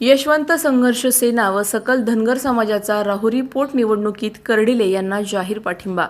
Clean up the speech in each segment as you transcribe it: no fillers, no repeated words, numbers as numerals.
यशवंत संघर्ष सेना व सकल धनगर समाजाचा राहुरी पोटनिवडणुकीत कर्डिले यांना जाहीर पाठिंबा।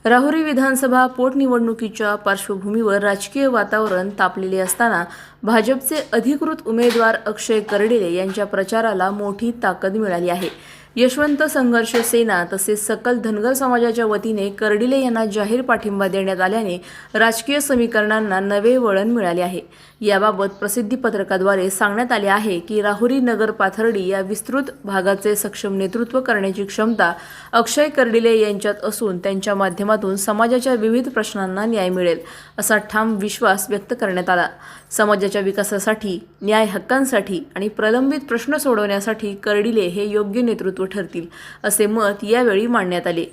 राहुरी विधानसभा पोटनिवडणुकीच्या पार्श्वभूमीवर राजकीय वातावरण तापलेले असताना भाजपचे अधिकृत उमेदवार अक्षय कर्डिले यांच्या प्रचाराला मोठी ताकद मिळाली आहे। यशवंत संघर्ष सेना तसेच सकल धनगर समाजाच्या वतीने कर्डिले यांना जाहीर पाठिंबा देण्यात आल्याने राजकीय समीकरणांना नवे वळण मिळाले आहे। याबाबत प्रसिद्धी पत्रकाद्वारे सांगण्यात आले आहे की राहुरी नगर पाथर्डी या विस्तृत भागाचे सक्षम नेतृत्व करण्याची क्षमता अक्षय कर्डिले यांच्यात असून त्यांच्या माध्यमातून समाजाच्या विविध प्रश्नांना न्याय मिळेल असा ठाम विश्वास व्यक्त करण्यात आला। समाजाच्या विकासासाठी, न्याय हक्कांसाठी आणि प्रलंबित प्रश्न सोडवण्यासाठी कर्डिले हे योग्य नेतृत्व ठरतील असे मत यावेळी मांडण्यात आले।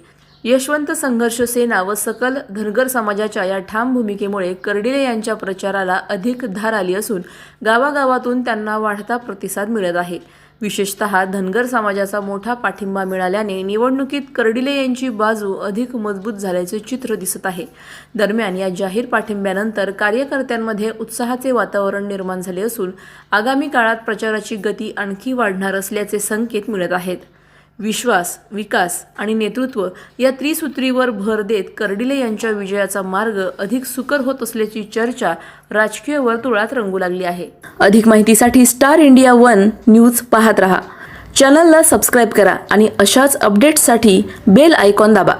यशवंत संघर्ष सेना व सकल धनगर समाजाच्या या ठाम भूमिकेमुळे कर्डिले यांच्या प्रचाराला अधिक धार आली असून गावागावातून त्यांना वाढता प्रतिसाद मिळत आहे। विशेषतः धनगर समाजाचा मोठा पाठिंबा मिळाल्याने निवडणुकीत कर्डिले यांची बाजू अधिक मजबूत झाल्याचे चित्र दिसत आहे। दरम्यान या जाहीर पाठिंब्यानंतर कार्यकर्त्यांमध्ये उत्साहाचे वातावरण निर्माण झाले असून आगामी काळात प्रचाराची गती आणखी वाढणार असल्याचे संकेत मिळत आहेत। विश्वास, विकास आणि नेतृत्व या त्रिसूत्रीवर भर देत कर्डिले यांच्या विजयाचा मार्ग अधिक सुकर होत असल्याची चर्चा राजकीय वर्तुळात रंगू लागली आहे। अधिक माहितीसाठी स्टार इंडिया 1 न्यूज पाहत रहा। चॅनलला सबस्क्राइब करा आणि अशाच अपडेट्ससाठी बेल आयकॉन दाबा।